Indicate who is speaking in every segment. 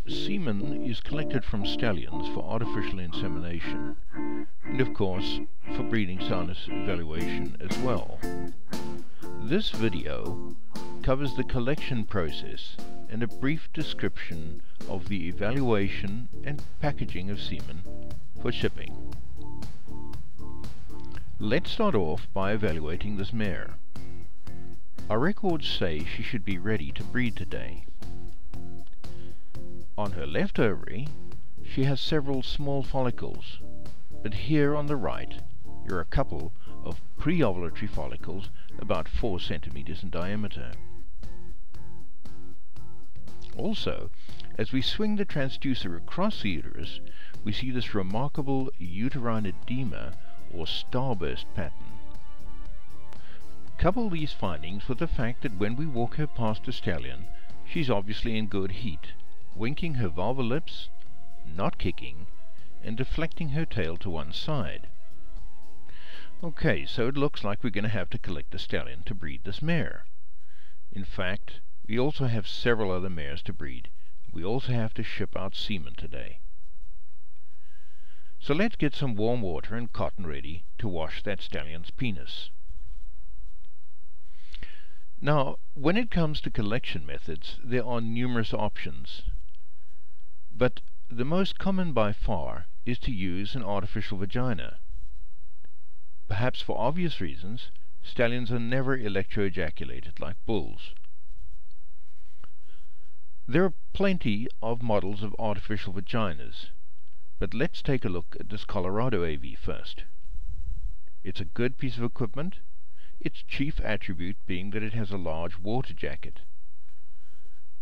Speaker 1: Semen is collected from stallions for artificial insemination, and of course for breeding soundness evaluation as well. This video covers the collection process and a brief description of the evaluation and packaging of semen for shipping. Let's start off by evaluating this mare. Our records say she should be ready to breed today. On her left ovary, she has several small follicles, but here on the right, there are a couple of pre-ovulatory follicles about 4 centimeters in diameter. Also, as we swing the transducer across the uterus, we see this remarkable uterine edema or starburst pattern. Couple these findings with the fact that when we walk her past a stallion, she's obviously in good heat, winking her vulvar lips, not kicking, and deflecting her tail to one side. Okay, so it looks like we're going to have to collect a stallion to breed this mare. In fact, we also have several other mares to breed. We also have to ship out semen today. So let's get some warm water and cotton ready to wash that stallion's penis. Now, when it comes to collection methods, there are numerous options, but the most common by far is to use an artificial vagina. Perhaps for obvious reasons, stallions are never electroejaculated like bulls. There are plenty of models of artificial vaginas, but let's take a look at this Colorado AV first. It's a good piece of equipment, its chief attribute being that it has a large water jacket.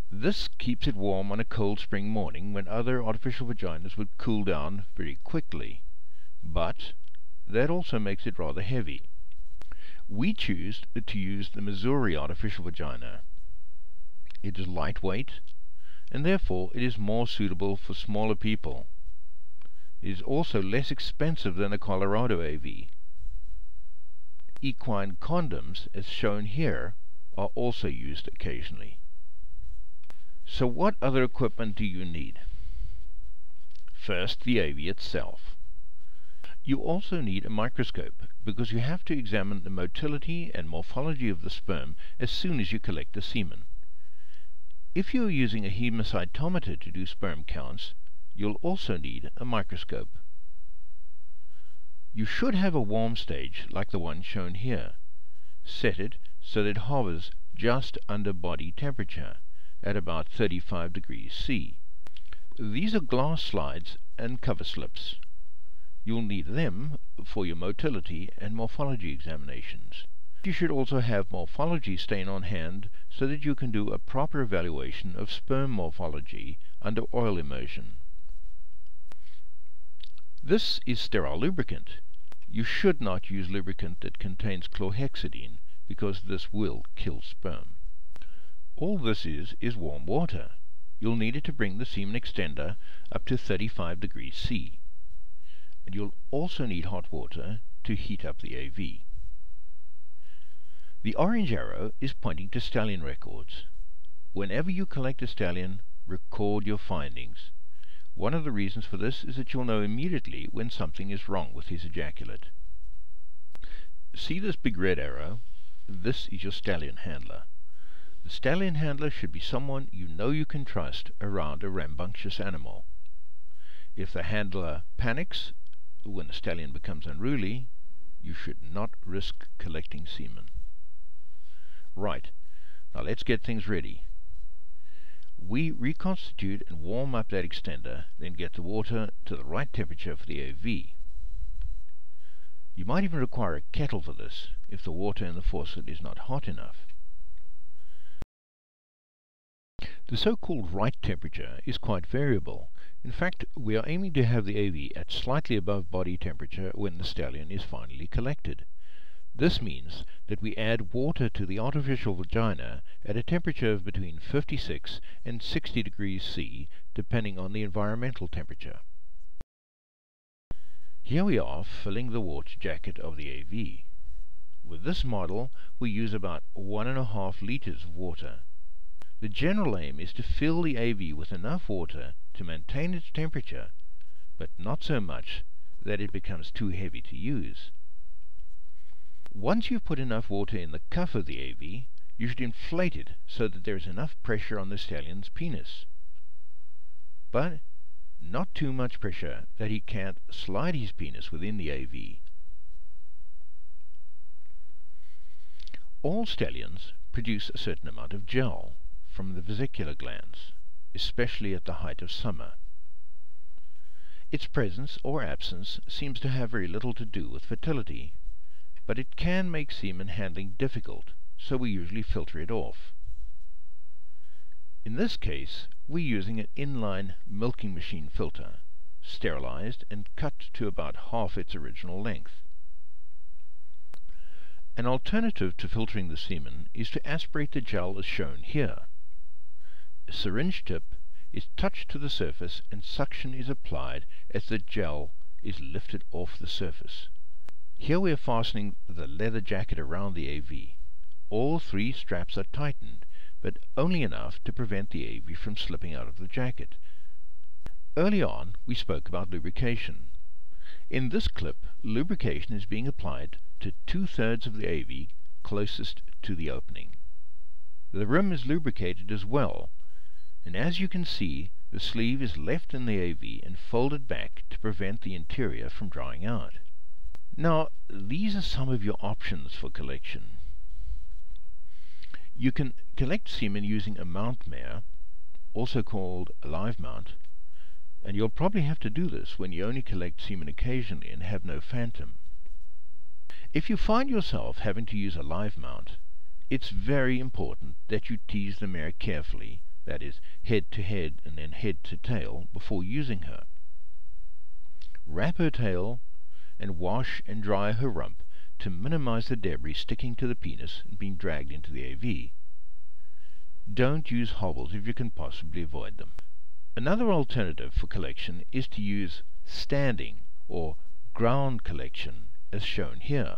Speaker 1: This keeps it warm on a cold spring morning when other artificial vaginas would cool down very quickly, but that also makes it rather heavy. We choose to use the Missouri artificial vagina. It is lightweight, and therefore it is more suitable for smaller people. It is also less expensive than a Colorado AV. Equine condoms, as shown here, are also used occasionally. So what other equipment do you need? First, the AV itself. You also need a microscope, because you have to examine the motility and morphology of the sperm as soon as you collect the semen. If you are using a hemocytometer to do sperm counts, you'll also need a microscope. You should have a warm stage like the one shown here. Set it so that it hovers just under body temperature at about 35 degrees C. These are glass slides and cover slips. You'll need them for your motility and morphology examinations. You should also have morphology stain on hand so that you can do a proper evaluation of sperm morphology under oil immersion. This is sterile lubricant. You should not use lubricant that contains chlorhexidine, because this will kill sperm. All this is warm water. You'll need it to bring the semen extender up to 35 degrees C. And you'll also need hot water to heat up the AV. The orange arrow is pointing to stallion records. Whenever you collect a stallion, record your findings. One of the reasons for this is that you'll know immediately when something is wrong with his ejaculate. See this big red arrow? This is your stallion handler. The stallion handler should be someone you know you can trust around a rambunctious animal. If the handler panics when the stallion becomes unruly, you should not risk collecting semen. Right, now let's get things ready. We reconstitute and warm up that extender, then get the water to the right temperature for the AV. You might even require a kettle for this if the water in the faucet is not hot enough. The so-called right temperature is quite variable. In fact, we are aiming to have the AV at slightly above body temperature when the stallion is finally collected. This means that we add water to the artificial vagina at a temperature of between 56 and 60 degrees C, depending on the environmental temperature. Here we are filling the water jacket of the AV. With this model, we use about 1.5 liters of water. The general aim is to fill the AV with enough water to maintain its temperature, but not so much that it becomes too heavy to use. Once you've put enough water in the cuff of the AV, you should inflate it so that there is enough pressure on the stallion's penis. But not too much pressure that he can't slide his penis within the AV. All stallions produce a certain amount of gel from the vesicular glands, especially at the height of summer. Its presence or absence seems to have very little to do with fertility, but it can make semen handling difficult, so we usually filter it off. In this case, we're using an inline milking machine filter, sterilized and cut to about half its original length. An alternative to filtering the semen is to aspirate the gel as shown here. A syringe tip is touched to the surface and suction is applied as the gel is lifted off the surface. Here we are fastening the leather jacket around the AV. All three straps are tightened, but only enough to prevent the AV from slipping out of the jacket. Early on, we spoke about lubrication. In this clip, lubrication is being applied to 2/3 of the AV closest to the opening. The rim is lubricated as well, and as you can see, the sleeve is left in the AV and folded back to prevent the interior from drying out. Now, these are some of your options for collection. You can collect semen using a mount mare, also called a live mount, and you'll probably have to do this when you only collect semen occasionally and have no phantom. If you find yourself having to use a live mount, it's very important that you tease the mare carefully, that is, head to head and then head to tail, before using her. Wrap her tail and wash and dry her rump to minimize the debris sticking to the penis and being dragged into the AV. Don't use hobbles if you can possibly avoid them. Another alternative for collection is to use standing or ground collection, as shown here.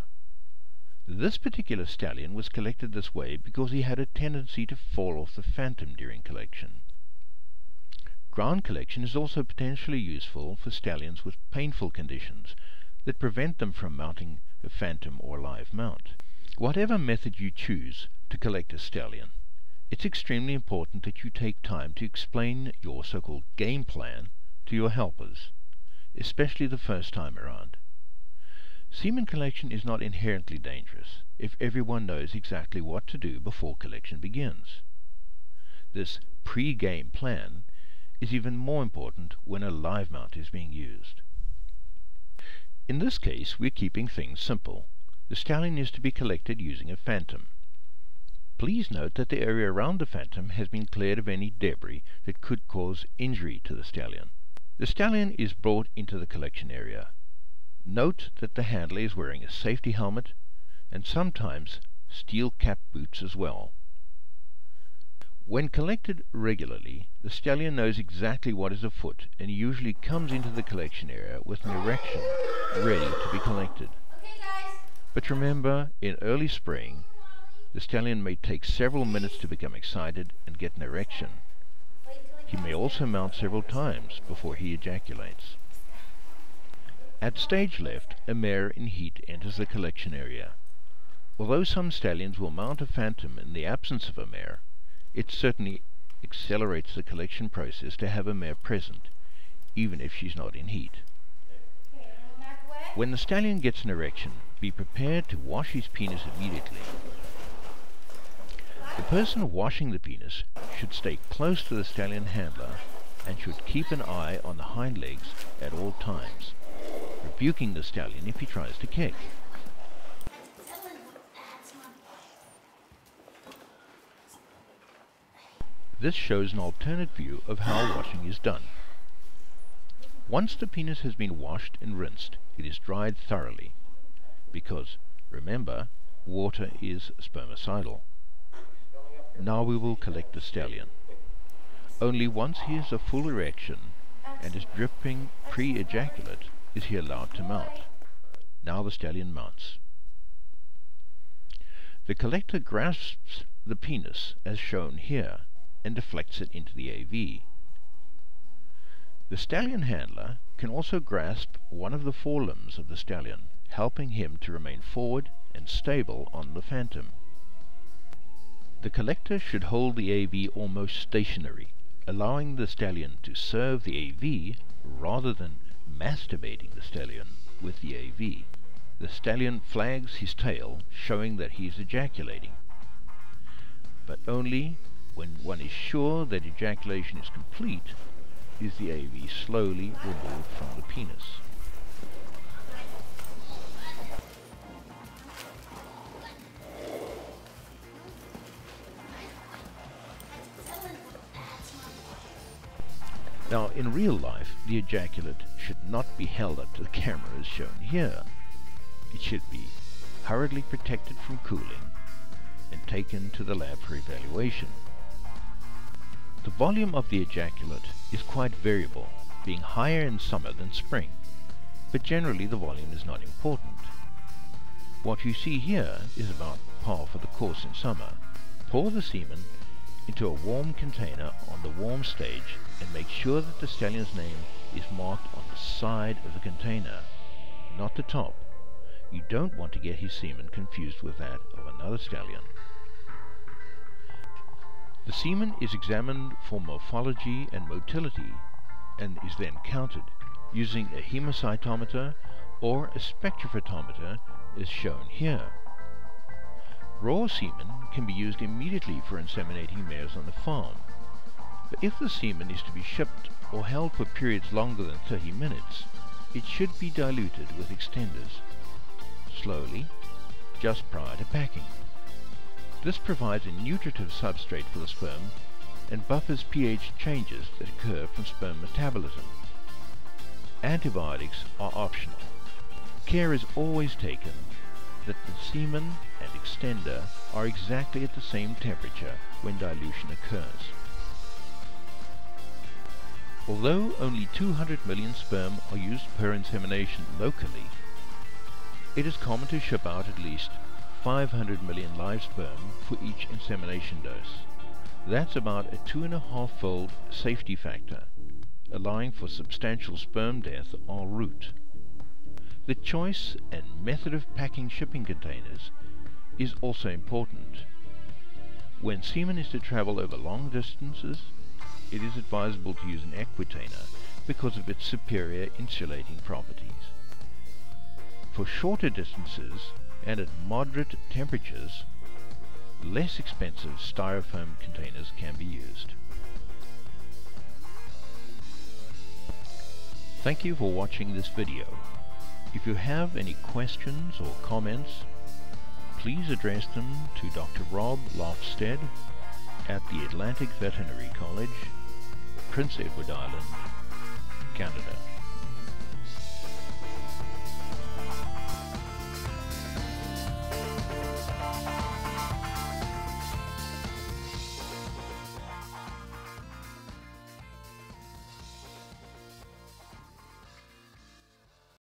Speaker 1: This particular stallion was collected this way because he had a tendency to fall off the phantom during collection. Ground collection is also potentially useful for stallions with painful conditions that prevent them from mounting a phantom or live mount. Whatever method you choose to collect a stallion, it's extremely important that you take time to explain your so-called game plan to your helpers, especially the first time around. Semen collection is not inherently dangerous if everyone knows exactly what to do before collection begins. This pre-game plan is even more important when a live mount is being used. In this case, we're keeping things simple. The stallion is to be collected using a phantom. Please note that the area around the phantom has been cleared of any debris that could cause injury to the stallion. The stallion is brought into the collection area. Note that the handler is wearing a safety helmet and sometimes steel cap boots as well. When collected regularly, the stallion knows exactly what is afoot and usually comes into the collection area with an erection ready to be collected. But remember, in early spring, the stallion may take several minutes to become excited and get an erection. He may also mount several times before he ejaculates. At stage left, a mare in heat enters the collection area. Although some stallions will mount a phantom in the absence of a mare, it certainly accelerates the collection process to have a mare present, even if she's not in heat. When the stallion gets an erection, be prepared to wash his penis immediately. The person washing the penis should stay close to the stallion handler and should keep an eye on the hind legs at all times, rebuking the stallion if he tries to kick. This shows an alternate view of how washing is done. Once the penis has been washed and rinsed, it is dried thoroughly, because, remember, water is spermicidal. Now we will collect the stallion. Only once he has a full erection and is dripping pre-ejaculate is he allowed to mount. Now the stallion mounts. The collector grasps the penis as shown here and deflects it into the AV. The stallion handler can also grasp one of the forelimbs of the stallion, helping him to remain forward and stable on the phantom. The collector should hold the AV almost stationary, allowing the stallion to serve the AV rather than masturbating the stallion with the AV. The stallion flags his tail, showing that he is ejaculating, but only when one is sure that ejaculation is complete is the AV slowly removed from the penis. Now, in real life, the ejaculate should not be held up to the camera as shown here. It should be hurriedly protected from cooling and taken to the lab for evaluation. The volume of the ejaculate is quite variable, being higher in summer than spring, but generally the volume is not important. What you see here is about par for the course in summer. Pour the semen into a warm container on the warm stage and make sure that the stallion's name is marked on the side of the container, not the top. You don't want to get his semen confused with that of another stallion. The semen is examined for morphology and motility and is then counted using a hemocytometer or a spectrophotometer as shown here. Raw semen can be used immediately for inseminating mares on the farm, but if the semen is to be shipped or held for periods longer than 30 minutes, it should be diluted with extenders, slowly, just prior to packing. This provides a nutritive substrate for the sperm and buffers pH changes that occur from sperm metabolism. Antibiotics are optional. Care is always taken that the semen and extender are exactly at the same temperature when dilution occurs. Although only 200 million sperm are used per insemination locally, it is common to ship out at least 500 million live sperm for each insemination dose. That's about a 2.5-fold safety factor, allowing for substantial sperm death en route. The choice and method of packing shipping containers is also important. When semen is to travel over long distances, it is advisable to use an equitainer because of its superior insulating properties. For shorter distances and at moderate temperatures, less expensive styrofoam containers can be used. Thank you for watching this video. If you have any questions or comments, please address them to Dr. Rob Lofstead at the Atlantic Veterinary College, Prince Edward Island,